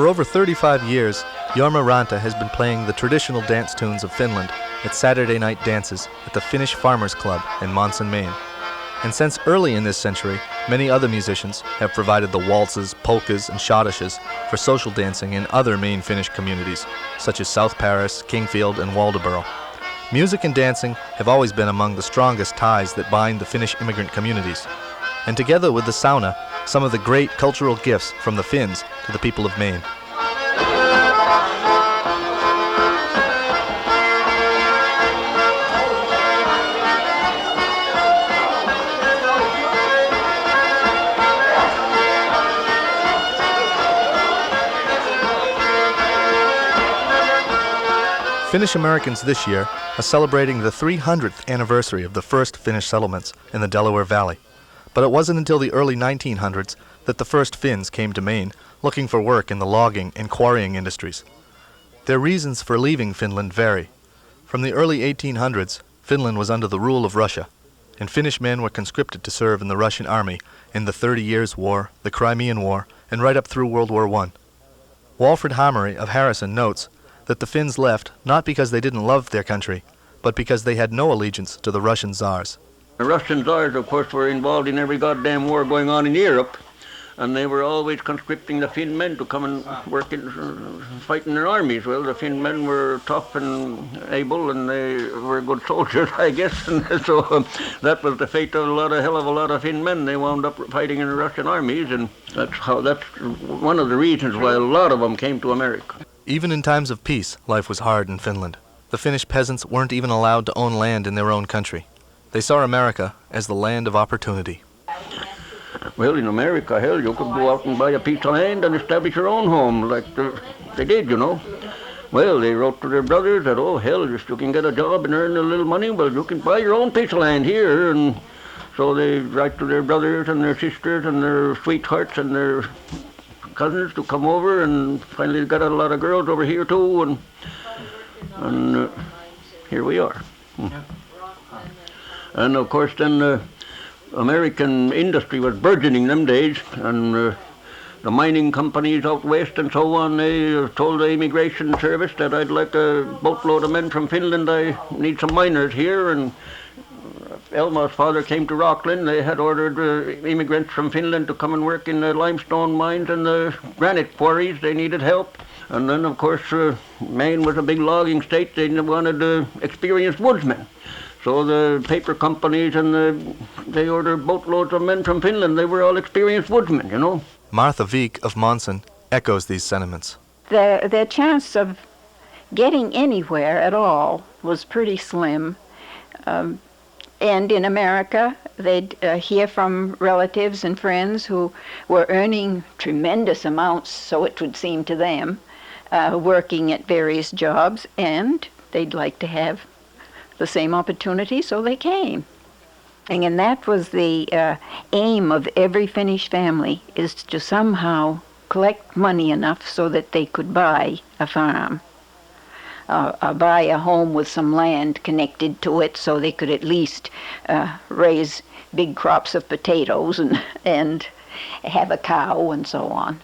For over 35 years, Jorma Ranta has been playing the traditional dance tunes of Finland at Saturday night dances at the Finnish Farmers Club in Monson, Maine. And since early in this century, many other musicians have provided the waltzes, polkas, and schottisches for social dancing in other Maine Finnish communities, such as South Paris, Kingfield, and Waldoboro. Music and dancing have always been among the strongest ties that bind the Finnish immigrant communities. And together with the sauna, some of the great cultural gifts from the Finns to the people of Maine. Finnish Americans this year are celebrating the 300th anniversary of the first Finnish settlements in the Delaware Valley. But it wasn't until the early 1900s that the first Finns came to Maine looking for work in the logging and quarrying industries. Their reasons for leaving Finland vary. From the early 1800s, Finland was under the rule of Russia, and Finnish men were conscripted to serve in the Russian army in the 30 Years' War, the Crimean War, and right up through World War I. Walfred Hamery of Harrison notes that the Finns left not because they didn't love their country, but because they had no allegiance to the Russian Tsars. The Russian Tsars, of course, were involved in every goddamn war going on in Europe, and they were always conscripting the Finn men to come and work in, fight in their armies. Well, the Finn men were tough and able, and they were good soldiers, I guess, and so that was the fate of a hell of a lot of Finn men. They wound up fighting in the Russian armies, and that's one of the reasons why a lot of them came to America. Even in times of peace, life was hard in Finland. The Finnish peasants weren't even allowed to own land in their own country. They saw America as the land of opportunity. Well, in America, hell, you could go out and buy a piece of land and establish your own home, like they did, you know. Well, they wrote to their brothers that, oh, hell, if you can get a job and earn a little money, well, you can buy your own piece of land here. And so they write to their brothers and their sisters and their sweethearts and their cousins to come over, and finally got a lot of girls over here too, and here we are. And of course then American industry was burgeoning them days, and the mining companies out west and so on, they told the immigration service that I'd like a boatload of men from Finland, I need some miners here, and Elma's father came to Rockland. They had ordered immigrants from Finland to come and work in the limestone mines and the granite quarries. They needed help. And then, of course, Maine was a big logging state. They wanted experienced woodsmen. So the paper companies they ordered boatloads of men from Finland. They were all experienced woodsmen, you know. Martha Wieck of Monson echoes these sentiments. Their chance of getting anywhere at all was pretty slim. And in America, they'd hear from relatives and friends who were earning tremendous amounts, so it would seem to them, working at various jobs, and they'd like to have the same opportunity, so they came. And that was the aim of every Finnish family, is to somehow collect money enough so that they could buy a farm. Buy a home with some land connected to it so they could at least raise big crops of potatoes and have a cow and so on.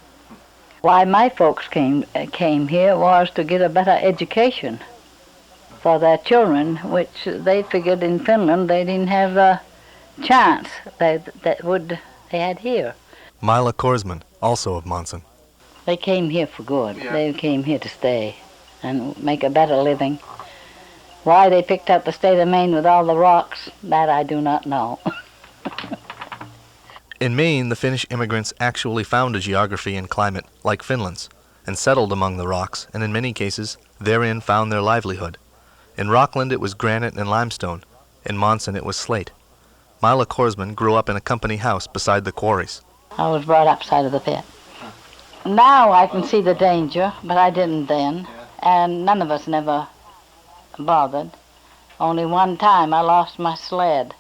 Why my folks came here was to get a better education for their children, which they figured in Finland they didn't have the chance they had here. Mila Korsman, also of Monson. They came here for good. Yeah. They came here to stay and make a better living. Why they picked up the state of Maine with all the rocks, that I do not know. In Maine, the Finnish immigrants actually found a geography and climate like Finland's, and settled among the rocks, and in many cases, therein found their livelihood. In Rockland it was granite and limestone. In Monson it was slate. Mila Korsman grew up in a company house beside the quarries. I was brought up side of the pit. Now I can see the danger, but I didn't then. And none of us never bothered. Only one time I lost my sled.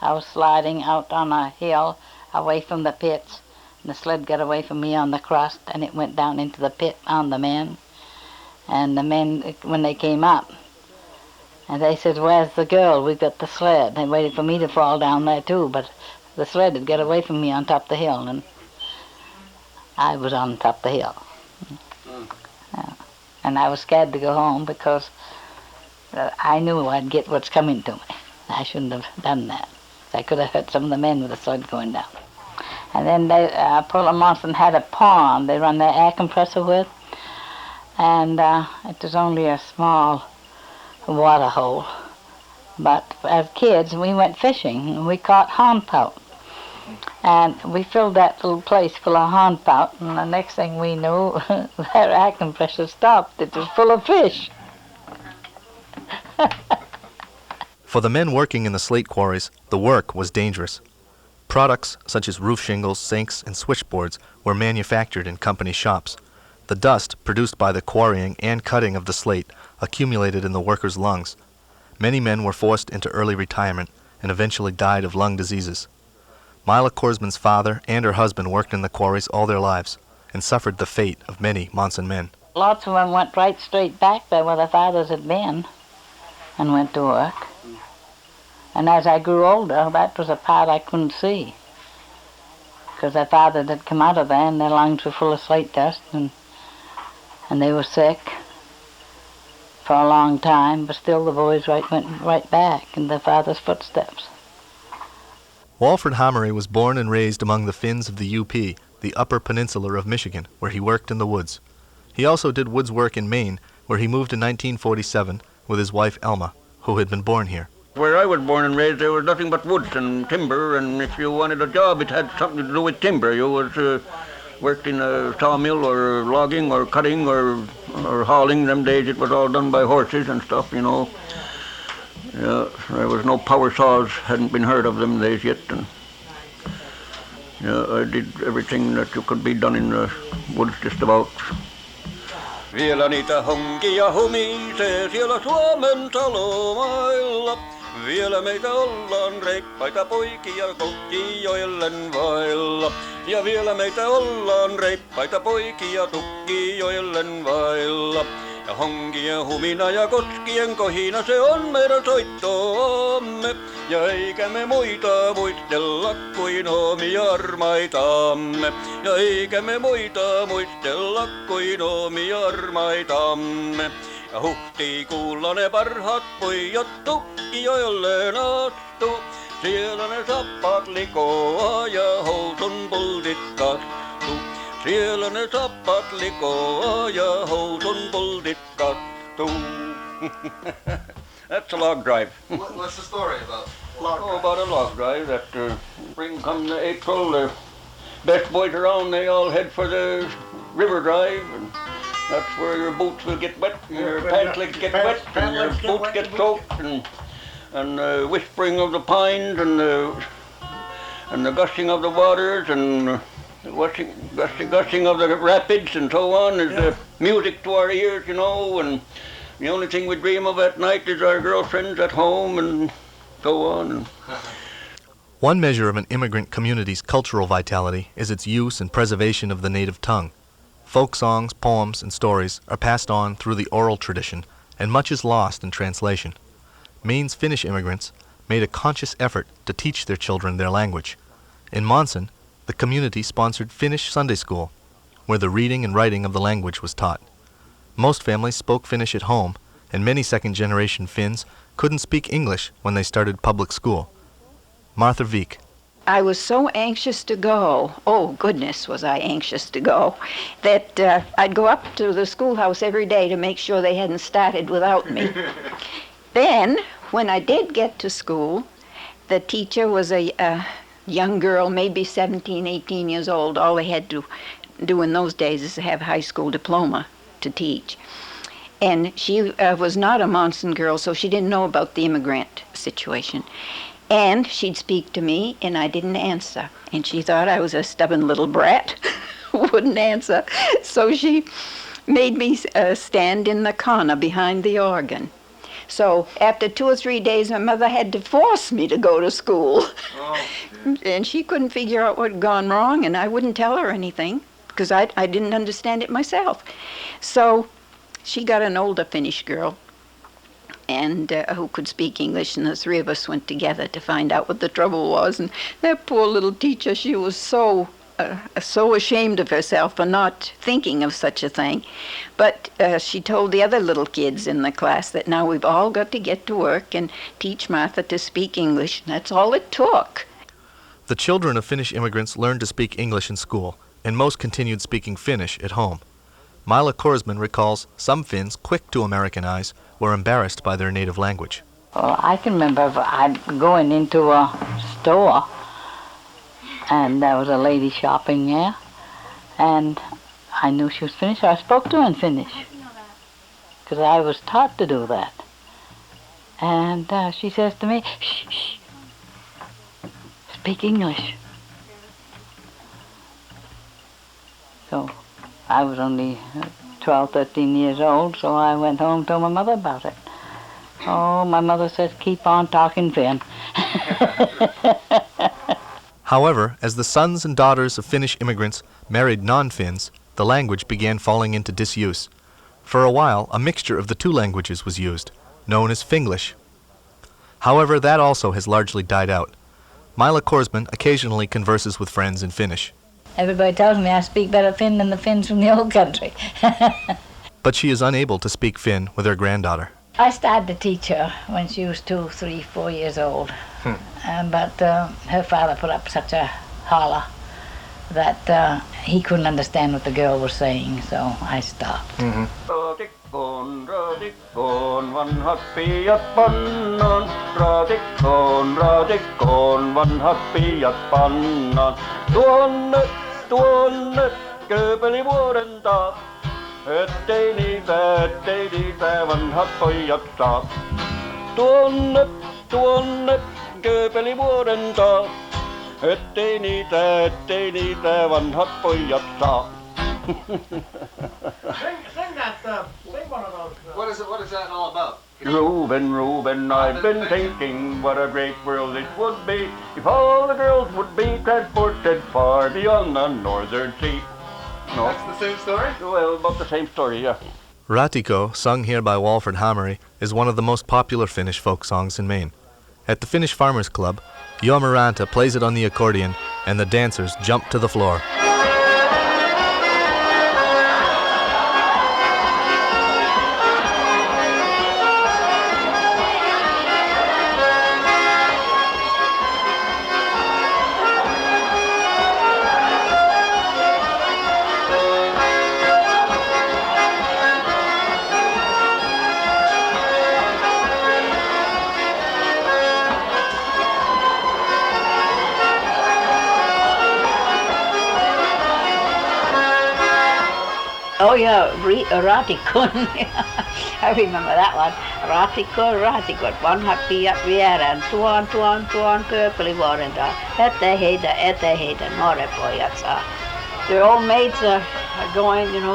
I was sliding out on a hill away from the pits, and the sled got away from me on the crust, and it went down into the pit on the men. And the men, when they came up, and they said, "Where's the girl? We've got the sled." They waited for me to fall down there too, but the sled had got away from me on top of the hill, and I was on top of the hill. And I was scared to go home because I knew I'd get what's coming to me. I shouldn't have done that. I could have hurt some of the men with the sword going down. And then Paul Monson had a pond they run their air compressor with, and it was only a small water hole. But as kids, we went fishing, and we caught hornpout. And we filled that little place full of hornpout, and the next thing we knew, their air compressor stopped. It was full of fish. For the men working in the slate quarries, the work was dangerous. Products such as roof shingles, sinks, and switchboards were manufactured in company shops. The dust produced by the quarrying and cutting of the slate accumulated in the workers' lungs. Many men were forced into early retirement and eventually died of lung diseases. Mila Korsman's father and her husband worked in the quarries all their lives and suffered the fate of many Monson men. Lots of them went right straight back there where their fathers had been and went to work. And as I grew older, that was a part I couldn't see, because their fathers had come out of there and their lungs were full of slate dust, and they were sick for a long time, but still the boys went right back in their father's footsteps. Walford Hamery was born and raised among the Finns of the UP, the Upper Peninsula of Michigan, where he worked in the woods. He also did woods work in Maine, where he moved in 1947 with his wife Elma, who had been born here. Where I was born and raised, there was nothing but woods and timber, and if you wanted a job, it had something to do with timber. You was worked in a sawmill or logging or cutting or hauling. Them days it was all done by horses and stuff, you know. Yeah, there was no power saws, hadn't been heard of them days yet. And yeah, I did everything that you could be done in the woods just about. Vielä niitä honkia humisee siellä Suomen talomailla. Vielä meitä ollaan reippaita poikia Kokkijoellen vailla. Ja vielä meitä ollaan reippaita poikia Tukkijoellen vailla. Ja honkien humina ja koskien kohina, se on meidän soittoomme. Ja eikä me muita muistella kuin omia armaitamme. Ja eikä me muita muistella kuin omia armaitamme. Ja huhtikuulla ne parhaat pojat Tukkijoelleen astu. Siellä ne sappaat likoaa ja housun pultit kastu. Siellä ne sappaat likoaa ja housun pultit kattuu. That's a log drive. What's the story about About a log drive. That spring come the April, the best boys around, they all head for the river drive. And that's where your boots will get wet, and your pant legs get wet, and your boots get soaked, and the whispering of the pines, and the gushing of the waters, and the gushing of the rapids and so on is music to our ears, you know, and the only thing we dream of at night is our girlfriends at home and so on. One measure of an immigrant community's cultural vitality is its use and preservation of the native tongue. Folk songs, poems, and stories are passed on through the oral tradition, and much is lost in translation. Maine's Finnish immigrants made a conscious effort to teach their children their language. In Monson, the community sponsored Finnish Sunday School, where the reading and writing of the language was taught. Most families spoke Finnish at home, and many second-generation Finns couldn't speak English when they started public school. Martha Wieck. I was so anxious to go, oh goodness was I anxious to go, that I'd go up to the schoolhouse every day to make sure they hadn't started without me. Then, when I did get to school, the teacher was a young girl, maybe 17, 18 years old. All they had to do in those days is to have a high school diploma to teach. And she was not a Monson girl, so she didn't know about the immigrant situation. And she'd speak to me, and I didn't answer. And she thought I was a stubborn little brat, wouldn't answer. So she made me stand in the corner behind the organ. So after 2 or 3 days, my mother had to force me to go to school. Oh, and she couldn't figure out what had gone wrong, and I wouldn't tell her anything because I didn't understand it myself. So she got an older Finnish girl and who could speak English, and the three of us went together to find out what the trouble was. And that poor little teacher, she was so so ashamed of herself for not thinking of such a thing. But she told the other little kids in the class that now we've all got to get to work and teach Martha to speak English. That's all it took. The children of Finnish immigrants learned to speak English in school, and most continued speaking Finnish at home. Mila Korsman recalls some Finns, quick to Americanize, were embarrassed by their native language. Well, I can remember going into a store, and there was a lady shopping there, and I knew she was Finnish. I spoke to her in Finnish, because I was taught to do that. And she says to me, "Shh, shh, speak English." So I was only 12, 13 years old, so I went home and told my mother about it. Oh, my mother says, keep on talking Finn. However, as the sons and daughters of Finnish immigrants married non-Finns, the language began falling into disuse. For a while, a mixture of the two languages was used, known as Finglish. However, that also has largely died out. Mila Korsman occasionally converses with friends in Finnish. Everybody tells me I speak better Finn than the Finns from the old country. But she is unable to speak Finn with her granddaughter. I started to teach her when she was 2, 3, 4 years old. But her father put up such a holler that he couldn't understand what the girl was saying, so I stopped. Raatikkoon, raatikkoon, vanhat piiat pannaan. Raatikkoon, raatikkoon, vanhat piiat pannaan. Tuonne, tuonne, kööpelivuoren taa. Ettei niitä vanhat pojat saa. Tuonne, tuonne, kööpelivuoren taa. Ettei niitä vanhat pojat saa. Sing one of those. What is that all about? Reuben, I've been thinking what a great world it would be if all the girls would be transported far beyond the northern sea. No. That's the same story? Well, about the same story, yeah. Raatikko, sung here by Walford Hamari, is one of the most popular Finnish folk songs in Maine. At the Finnish Farmers Club, Jorma Ranta plays it on the accordion, and the dancers jump to the floor. Oh yeah, Raatikkoon. I remember that one. Raatikkoon, vanhat piiat vierään. Tuon kööpelivuoren taa. Ette heitä, nuoret pojat saa. Their old mates are going, and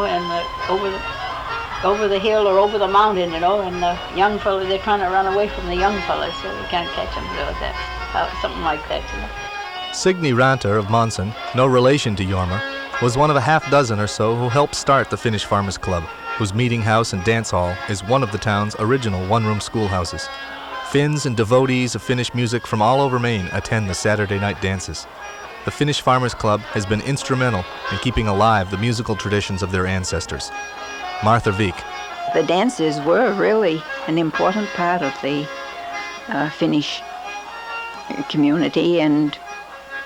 over the hill or over the mountain, and the young fella, they're trying to run away from the young fellas, so they can't catch them. So that's something like that, Signe Ranta of Monson, no relation to Jorma, was one of a half dozen or so who helped start the Finnish Farmers Club, whose meeting house and dance hall is one of the town's original one-room schoolhouses. Finns and devotees of Finnish music from all over Maine attend the Saturday night dances. The Finnish Farmers Club has been instrumental in keeping alive the musical traditions of their ancestors. Martha Vik. The dances were really an important part of the Finnish community, and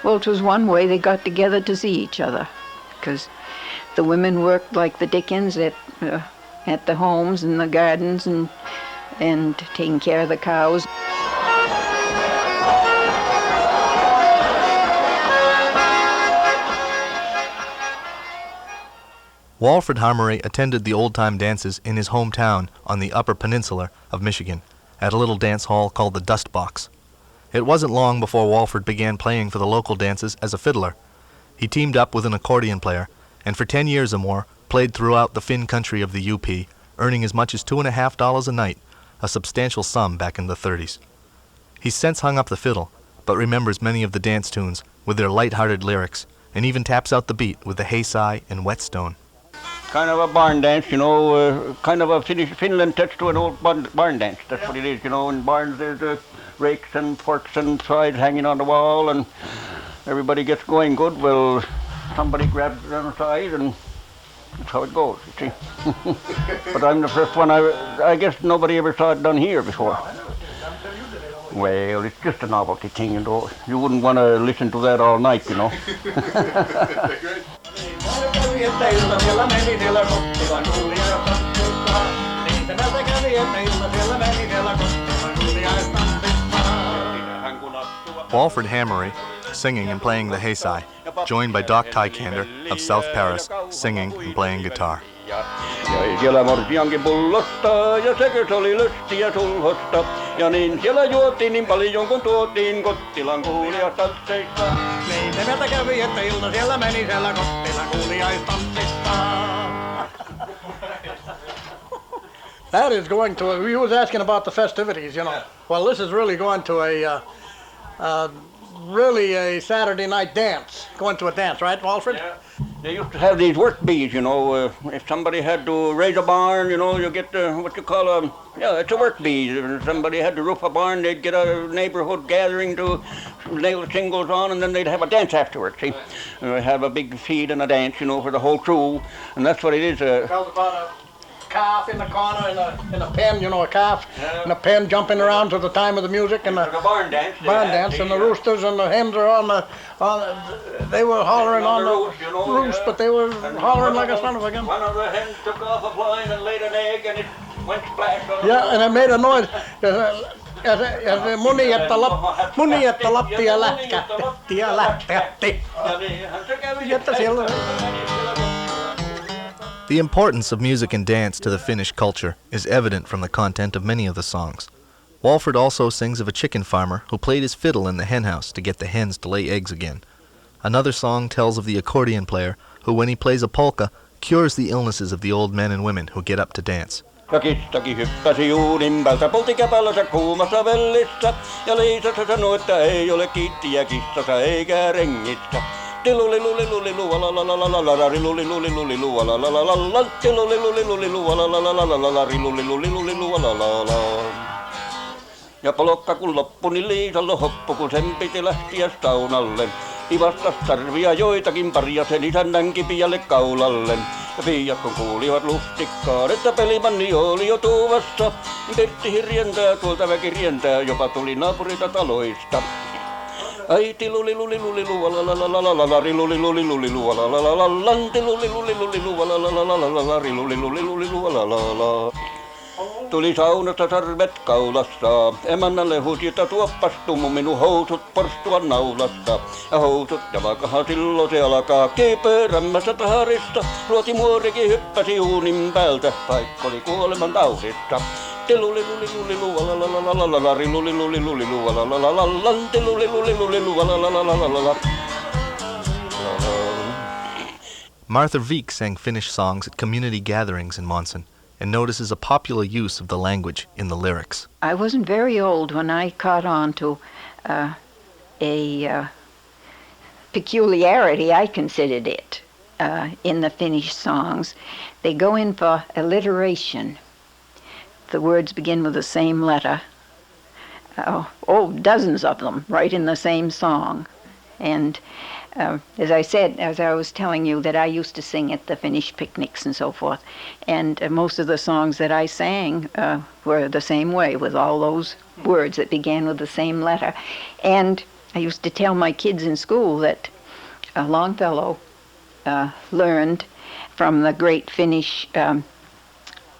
well, it was one way they got together to see each other, because the women worked like the dickens at the homes and the gardens and taking care of the cows. Walford Hamari attended the old-time dances in his hometown on the Upper Peninsula of Michigan at a little dance hall called the Dust Box. It wasn't long before Walford began playing for the local dances as a fiddler. He teamed up with an accordion player, and for 10 years or more played throughout the Finn country of the UP, earning as much as $2.50 a night, a substantial sum back in the 30s. He's since hung up the fiddle, but remembers many of the dance tunes with their light-hearted lyrics, and even taps out the beat with the hay sigh and whetstone. Kind of a barn dance, kind of a Finland touch to an old barn dance. That's what it is, In barns there's rakes and forks and sides hanging on the wall, and everybody gets going good. Well, somebody grabs it on the side, and that's how it goes, you see. But I'm the first one, I guess nobody ever saw it done here before. Well, it's just a novelty thing, you know. You wouldn't want to listen to that all night, you know. Walford Hammery, singing and playing the Haysai, joined by Doc Tykander of South Paris, singing and playing guitar. Ja siellä morsiankin pullosta, ja sekös oli lystiä sulhosta. Ja niin siellä juotiin niin paljon, kun tuotiin Kottilan kuulijaistansseista. Niin se mieltä kävi, että ilta siellä meni siellä Kottilan kuulijaistanssista. That is going to, you was asking about the festivities, you know. Well, this is really going to really a Saturday night dance, going to a dance, right, Walford? Yeah. They used to have these work bees, you know. If somebody had to raise a barn, you know, you get what you call it's a work bee. If somebody had to roof a barn, they'd get a neighborhood gathering to nail the shingles on, and then they'd have a dance afterwards, see. And they'd have a big feed and a dance, you know, for the whole crew, and that's what it is. Tells about a calf in the corner in a pen, you know, a calf in a pen jumping around to the time of the music, and like a barn dance. Barn dance, and the roosters and the hens are on the they were hollering on the roost, but they were hollering like a son of a gun. One of the hens took off a fly and laid an egg, and it went splash on the Yeah, and it made a noise. Ja se muni, että Lappia lätkähti ja lätkähti. Että siellä... The importance of music and dance to the Finnish culture is evident from the content of many of the songs. Walford also sings of a chicken farmer who played his fiddle in the henhouse to get the hens to lay eggs again. Another song tells of the accordion player who, when he plays a polka, cures the illnesses of the old men and women who get up to dance. Kistakin hyppäsi juunin päältä, poltti käpällänsä kuumassa vellissä, ja Liisassa sanoi, että ei ole kiittiä kissassa eikä rengissä. Ja polokka kun loppui, niin Liisalla hoppu, kun sen piti lähtiä saunalle. Ivastas sarvia joitakin paria sen isännän kipiälle kaulalle. Ja piiat kun kuulivat lustikkaan, että pelimanni oli jo tuuvassa, niin Pertti hirjentää, tuolta väki rientää, jopa tuli naapurita taloista. Äiti luli luli luli luvalalalalala luli luli luli luvalalalalala luli luli luli luvalalalalala luli luli luli luvalalala. Tuli saunasta sarvet kaulassa, emännälle huusi, että tuoppas tummu minun housut porstua naulasta. Ja housut jalkahan silloin se alkaa kiipöörämmässä taharissa, ruotimuorikin hyppäsi uunin päältä, paikka oli kuoleman taudissa. Luli luli luli luvalalalalala luli luli luli luvalalalalala luli luli luli luvalalalalala. Martha Wieck sang Finnish songs at community gatherings in Monson and notices a popular use of the language in the lyrics. I wasn't very old when I caught on to a peculiarity, I considered it, in the Finnish songs. They go in for alliteration. The words begin with the same letter. Dozens of them, right in the same song. And as I said, as I was telling you, that I used to sing at the Finnish picnics and so forth. And most of the songs that I sang were the same way, with all those words that began with the same letter. And I used to tell my kids in school that Longfellow learned from the great Finnish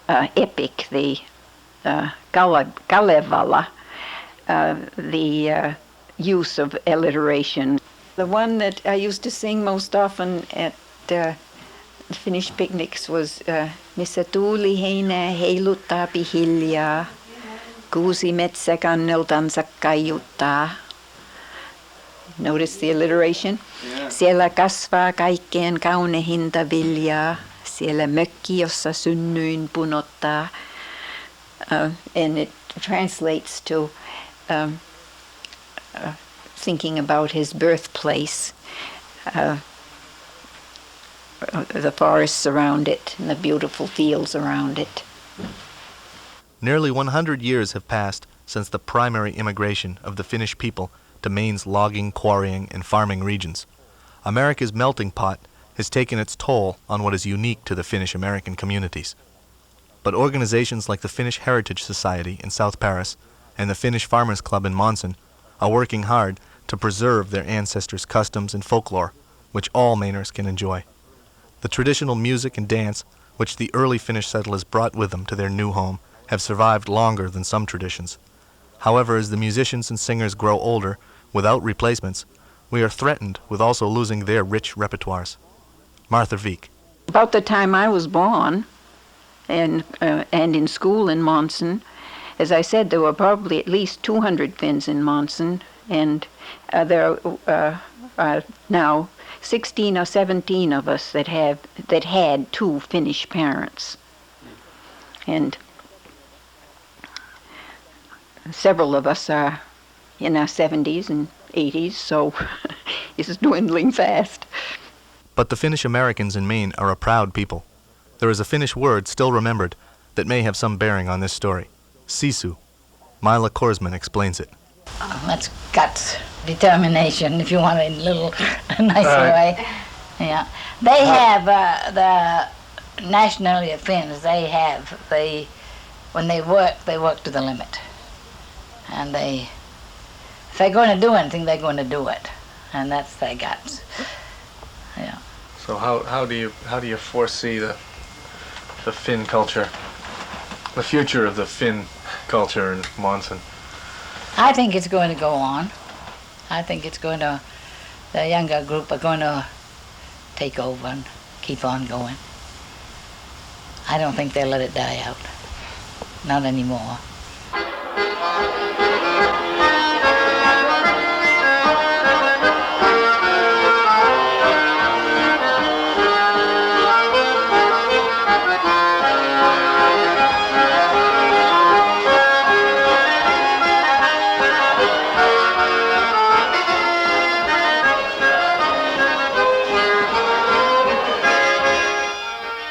epic, the Kalevala, the use of alliteration. The one that I used to sing most often at Finnish picnics was Missä tuuli heinää heiluttaapi hiljaa, kuusi metsäkanneltansa kaiuttaa. Notice the alliteration. Yeah. Siellä kasvaa kaikkeen kaunehinta viljaa, siellä mökki, jossa synnyin punottaa. And it translates to thinking about his birthplace, the forests around it and the beautiful fields around it. Nearly 100 years have passed since the primary immigration of the Finnish people to Maine's logging, quarrying, and farming regions. America's melting pot has taken its toll on what is unique to the Finnish American communities. But organizations like the Finnish Heritage Society in South Paris and the Finnish Farmers Club in Monson are working hard to preserve their ancestors' customs and folklore, which all Mainers can enjoy. The traditional music and dance, which the early Finnish settlers brought with them to their new home, have survived longer than some traditions. However, as the musicians and singers grow older, without replacements, we are threatened with also losing their rich repertoires. Martha Veek. About the time I was born, and in school in Monson, as I said, there were probably at least 200 Finns in Monson, and there are now 16 or 17 of us that had two Finnish parents, and several of us are in our 70s and 80s, so it's dwindling fast. But the Finnish Americans in Maine are a proud people. There is a Finnish word still remembered that may have some bearing on this story. Sisu. Mila Korsman explains it. That's guts, determination, if you want it in a little nicer way. Yeah. They have, the nationality of Finns, when they work to the limit. And if they're going to do anything, they're going to do it. And that's their guts. Yeah. So how do you foresee the Finn culture, the future of the Finn culture in Monson? I think it's going to go on. I think the younger group are going to take over and keep on going. I don't think they'll let it die out. Not anymore.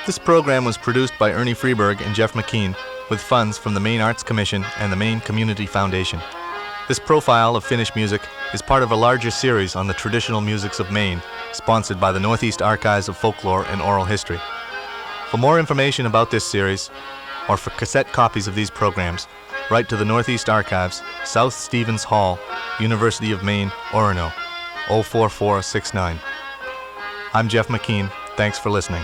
This program was produced by Ernie Freeberg and Jeff Mckeen with funds from the Maine Arts Commission and the Maine Community Foundation. This profile of Finnish music is part of a larger series on the traditional musics of Maine, sponsored by the Northeast Archives of Folklore and Oral History. For more information about this series, or for cassette copies of these programs, write to the Northeast Archives, South Stevens Hall, University of Maine, Orono, 04469. I'm Jeff Mckeen. Thanks for listening.